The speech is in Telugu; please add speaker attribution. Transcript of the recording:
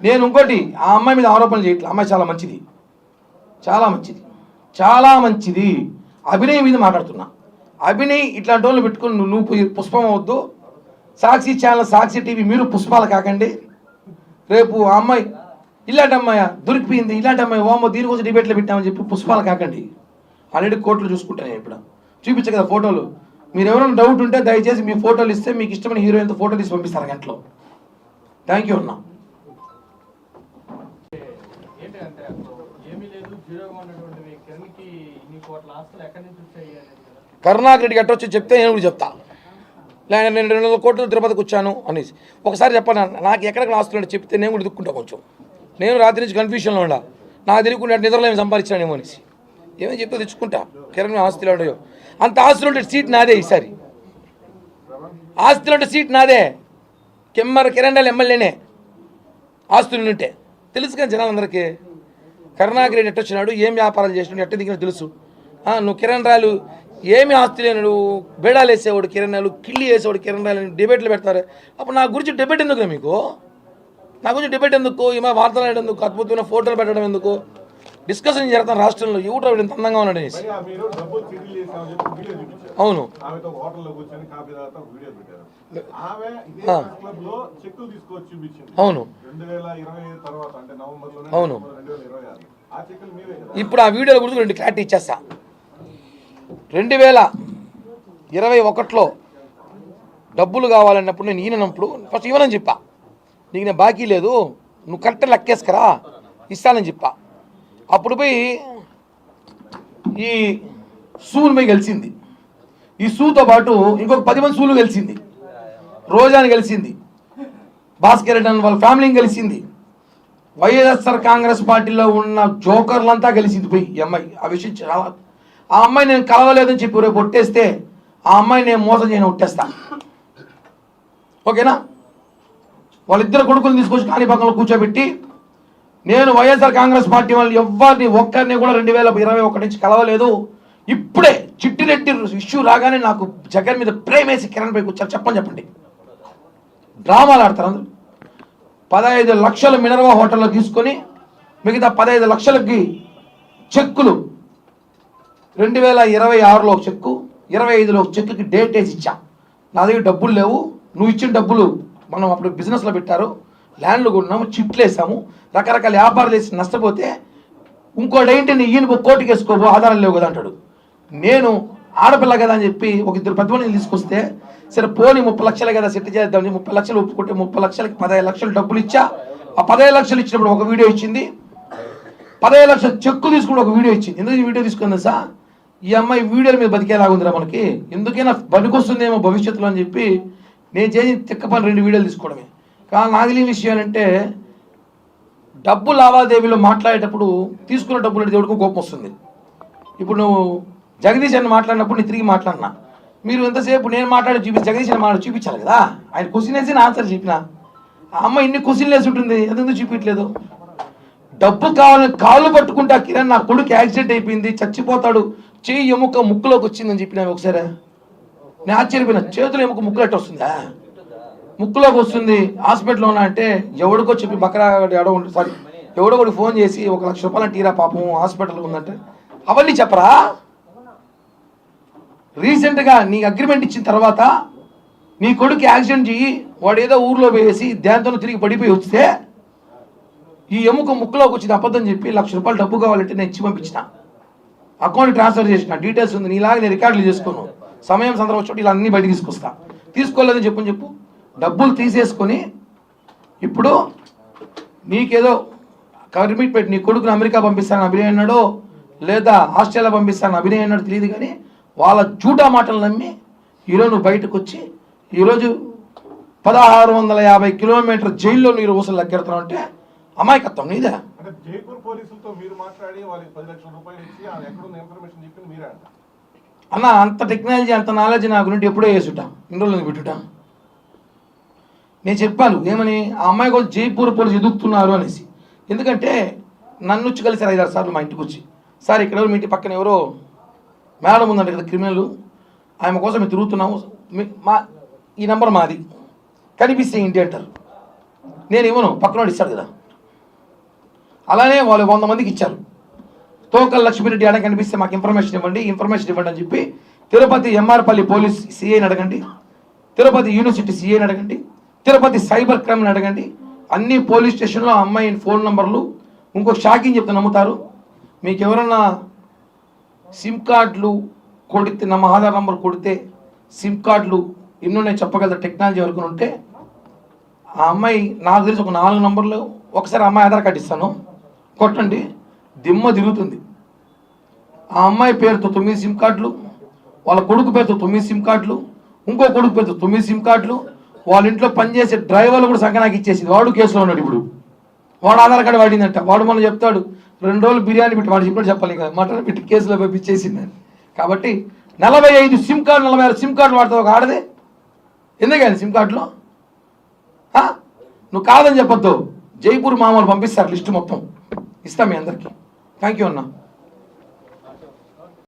Speaker 1: నేను ఇంకోటి ఆ అమ్మాయి మీద ఆరోపణలు చేయట్లేదు. అమ్మాయి చాలా మంచిది, చాలా మంచిది, చాలా మంచిది. అభినయ్ మీద మాట్లాడుతున్నా. అభినయ్ ఇట్లాంటి వాళ్ళు పెట్టుకుని నువ్వు పుష్పం అవద్దు. సాక్షి ఛానల్, సాక్షి టీవీ మీరు పుష్పాలు కాకండి. రేపు ఆ అమ్మాయి ఇలాంటి అమ్మాయి దొరికిపోయింది, ఇలాంటి అమ్మాయి ఓమో దీనికోసం డిబేట్లో పెట్టామని చెప్పి పుష్పాలు కాకండి. ఆల్రెడీ కోర్టులు చూసుకుంటాను. ఇప్పుడు చూపించే కదా ఫోటోలు. మీరు ఎవరైనా డౌట్ ఉంటే దయచేసి మీ ఫోటోలు ఇస్తే మీకు ఇష్టమైన హీరోయిన్తో ఫోటో తీసి పంపిస్తారు గంటలో. థ్యాంక్ యూ అన్నా. కరుణాకర్ రెడ్డికి ఎట్టొచ్చి చెప్తే నేను కూడా చెప్తా. లేదా నేను 200 కోట్లు తిరుపతికి వచ్చాను అనేసి ఒకసారి చెప్పాను. నాకు ఎక్కడికి ఆస్తులు అంటే చెప్తే నేను కూడా దిక్కుంటా. కొంచెం నేను రాత్రి నుంచి కన్ఫ్యూషన్లో ఉండా. నాకు తెలియకుండా నిద్రలో ఏమి సంపాదించానేమో అనేసి ఏమని చెప్తే తెచ్చుకుంటా. కిరణ్ ఆస్తులు ఉండవు. అంత ఆస్తులు ఉంటే సీట్ నాదే. ఈసారి ఆస్తులు ఉంటే సీట్ నాదే. కిరణ్ ఎమ్మెల్యేనే ఆస్తులు ఉంటే తెలుసు కానీ జనాలందరికీ. కరుణాకర్ రెడ్డి ఎట్టొచ్చినాడు, ఏం వ్యాపారాలు చేసినాడు, ఎట్ట దిగినా తెలుసు. నువ్వు కిరణ్ రాయలు ఏమి ఆస్తి లేనాడు, బేడాలు వేసేవాడు కిరణ్ రాయలు, కిళ్ళి వేసేవాడు కిరణ్ రాయలు డిబేట్లు పెడతారు. అప్పుడు నా గురించి డిబేట్ ఎందుకు? మీకు నా గురించి డిబేట్ ఎందుకు? ఏమైనా వార్తలు ఎందుకు? అద్భుతమైన ఫోటోలు పెట్టడం ఎందుకు? డిస్కషన్ చేస్తాను రాష్ట్రంలో. యూట్యూబ్ ఇంత అందంగా ఉన్నాడు అనేసి. అవును అవును అవును. ఇప్పుడు ఆ వీడియోల గురించి 2 క్లారిటీ ఇచ్చేస్తా. 2021లో డబ్బులు కావాలన్నప్పుడు నేను ఈయనప్పుడు ఫస్ట్ ఇవ్వనని చెప్పా. నీకు నేను బాకీ లేదు, నువ్వు కరెక్ట్ లెక్కేసుకరా ఇస్తానని చెప్పా. అప్పుడు పోయి ఈ సూలు పోయి గెలిచింది. ఈ సూతో పాటు ఇంకొక 10 మంది సూలు గెలిచింది. రోజాని గెలిచింది, భాస్కర్ రెడ్డి వాళ్ళ ఫ్యామిలీని గెలిచింది. వైఎస్ఆర్ కాంగ్రెస్ పార్టీలో ఉన్న జోకర్లంతా గెలిచింది పోయి ఈ అమ్మాయి. ఆ విషయం చాలా. ఆ అమ్మాయి నేను కలవలేదని చెప్పి రేపు ఒట్టేస్తే ఆ అమ్మాయి నేను మోసం చేయని ఒట్టేస్తా. ఓకేనా? వాళ్ళిద్దరు కొడుకులు తీసుకొచ్చి కాణిపాకంలో కూర్చోబెట్టి నేను వైఎస్ఆర్ కాంగ్రెస్ పార్టీ వాళ్ళు ఎవరిని ఒక్కరిని కూడా 2021 నుంచి కలవలేదు. ఇప్పుడే చిట్టిరెడ్డి ఇష్యూ రాగానే నాకు జగన్ మీద ప్రేమేసి కిరణ్ పైకి వచ్చారు. చెప్పండి. డ్రామాలు ఆడతారు అందరూ. 15 లక్షలు మినర్వా హోటల్లో తీసుకొని మిగతా 15 లక్షలకి చెక్కులు 2026లో ఒక చెక్కు, 25లో ఒక చెక్కుకి డేట్ వేసి ఇచ్చా. నా దగ్గర డబ్బులు లేవు, నువ్వు ఇచ్చిన డబ్బులు మనం అప్పుడు బిజినెస్లో పెట్టారు, ల్యాండ్లు కొన్నాము, చిట్లు వేసాము, రకరకాల వ్యాపారాలు వేసి నష్టపోతే ఇంకోటేంటి ఈయన కోర్టుకి వేసుకోబో, ఆధారాలు లేవు కదా అంటాడు. నేను ఆడపిల్ల కదా అని చెప్పి ఒక 2 పెద్ద మందిని తీసుకొస్తే సరే పోనీ 30 లక్షలే కదా సెట్ చేద్దామని 30 లక్షలు ఒప్పుకుంటే 30 లక్షలకి 15 లక్షలు డబ్బులు ఇచ్చా. ఆ 15 లక్షలు ఇచ్చినప్పుడు ఒక వీడియో ఇచ్చింది, 15 లక్షలు చెక్కు తీసుకుని ఒక వీడియో ఇచ్చింది. ఎందుకు ఈ వీడియో తీసుకుంది సార్? ఈ అమ్మాయి వీడియోల మీద బతికేలాగుందిరా మనకి, ఎందుకైనా పనికొస్తుందేమో భవిష్యత్తులో అని చెప్పి నేను చేసి తిక్క పని 2 వీడియోలు తీసుకోవడమే. కానీ నాకు తెలియని విషయం ఏంటంటే డబ్బు లావాదేవీలో మాట్లాడేటప్పుడు తీసుకున్న డబ్బులు అంటే దేవుడికి కోపం వస్తుంది. ఇప్పుడు నువ్వు జగదీష్ అని మాట్లాడినప్పుడు నేను తిరిగి మాట్లాడినా, మీరు ఎంతసేపు నేను మాట్లాడి జగదీష్ అని మాట చూపించాలి కదా. ఆయన క్వశ్చన్ వేసి నా ఆన్సర్ చెప్పిన. ఆ అమ్మాయి ఇన్ని క్వశ్చన్లు వేసి ఉంటుంది, ఎందుకు చూపించట్లేదు? డబ్బు కావాలని కాళ్ళు పట్టుకుంటా కిరణ్ నా కొడుకు యాక్సిడెంట్ అయిపోయింది చచ్చిపోతాడు, చెయ్యి ఎముక ముక్కులోకి వచ్చిందని చెప్పిన ఒకసారి నేను ఆశ్చర్యపోయినా. చేతులు ఎముక ముక్కులట్టు వస్తుందా? ముక్కులోకి వస్తుంది, హాస్పిటల్లో ఉన్నా అంటే ఎవడికో చెప్పి బకరా ఎవడో కూడా ఫోన్ చేసి 1 లక్ష రూపాయలు టీరా పాపం హాస్పిటల్లో ఉందంటే అవన్నీ చెప్పరా? రీసెంట్గా నీ అగ్రిమెంట్ ఇచ్చిన తర్వాత నీ కొడుకు యాక్సిడెంట్ చెయ్యి వాడు ఏదో ఊర్లో వేసి దాంతో తిరిగి పడిపోయి వస్తే ఈ ఎముక ముక్కులోకి వచ్చింది అబద్ధం చెప్పి 1 లక్ష రూపాయలు డబ్బు కావాలంటే నేను ఇచ్చి పంపించిన, అకౌంట్ ట్రాన్స్ఫర్ చేసిన, డీటెయిల్స్ ఉంది, నీలాగా నేను రికార్డులు చేసుకోను, సమయం సందర్భం వచ్చి ఇలా అన్నీ బయట తీసుకొస్తా. తీసుకోలేదని చెప్పు డబ్బులు తీసేసుకొని ఇప్పుడు నీకేదో కమిట్మెంట్ నీ కొడుకుని అమెరికా పంపిస్తాను అభినయ్ అన్నాడో లేదా ఆస్ట్రేలియా పంపిస్తాను అభినయ్ అన్నాడు తెలియదు, కానీ వాళ్ళ జూటా మాటలు నమ్మి ఈరోజు నువ్వు బయటకు వచ్చి ఈరోజు 1650 కిలోమీటర్ జైల్లో నీరు ఊసలు లెక్కెడుతున్నావు అంటే అమాయకత్వం నీదే. అన్న అంత టెక్నాలజీ అంత నాలెడ్జ్ నాకు నుండి ఎప్పుడో వేసుట, ఇన్ని రోజులు పెట్టుట. నేను చెప్పాను ఏమని, ఆ అమ్మాయి కోసం జైపూర్ పోలీసు ఎదుగుతున్నారు అనేసి. ఎందుకంటే నన్ను వచ్చి కలిసారు 5-6 సార్లు మా ఇంటికి వచ్చి, సార్ ఇక్కడ ఎవరు మీ ఇంటి పక్కన ఎవరో మేడం ఉందంట కదా క్రిమినల్, ఆమె కోసం మేము తిరుగుతున్నాము, ఈ నెంబర్ మాది కనిపిస్తే ఇంటి అంటారు. నేను ఇవ్వను, పక్కన వాడు ఇస్తాడు కదా, అలానే వాళ్ళు 100 మందికి ఇచ్చారు. తోకల్ లక్ష్మీరెడ్డి ఆడ కనిపిస్తే మాకు ఇన్ఫర్మేషన్ ఇవ్వండి అని చెప్పి తిరుపతి ఎంఆర్పల్లి పోలీస్ సిఐని అడగండి, తిరుపతి యూనివర్సిటీ సిఐని అడగండి, తిరుపతి సైబర్ క్రైమ్ని అడగండి. అన్ని పోలీస్ స్టేషన్లో అమ్మాయి ఫోన్ నంబర్లు. ఇంకొక షాకింగ్ చెప్తే నమ్ముతారు. మీకు ఎవరన్నా సిమ్ కార్డులు కొడితే, నా ఆధార్ నంబర్ కొడితే సిమ్ కార్డులు ఎన్నున్నాయి చెప్పగలరు టెక్నాలజీ వరకు ఉంటే, ఆ అమ్మాయి నాకు తెలిసి ఒక 4 నంబర్లు. ఒకసారి అమ్మాయి ఆధార్ కార్డు ఇస్తాను, కొట్టండి, దిమ్మ తిరుగుతుంది. ఆ అమ్మాయి పేరుతో 9 సిమ్ కార్డులు, వాళ్ళ కొడుకు పేరుతో 9 సిమ్ కార్డులు, ఇంకో కొడుకు పేరుతో 9 సిమ్ కార్డులు, వాళ్ళ ఇంట్లో పనిచేసే డ్రైవర్లు కూడా సంఖ్య నాకు ఇచ్చేసింది. వాడు కేసులో ఉన్నాడు ఇప్పుడు. వాడు ఆధార్ కార్డు వాడిందంట. వాడు మనం చెప్తాడు 2 రోజులు బిర్యానీ పెట్టి, వాడు చెప్పాడు చెప్పాలి కదా, మటన్ పెట్టి కేసులో పంపించేసిందని. కాబట్టి 45 సిమ్ కార్డు 46 సిమ్ కార్డులు వాడుతావు ఒక ఆడదే. ఎందుకని సిమ్ కార్డులో నువ్వు కాదని చెప్పొద్దు. జైపూర్ మామూలు పంపిస్తారు లిస్టు మొత్తం ఇస్తాం మీ అందరికీ. థ్యాంక్ యూ అన్న.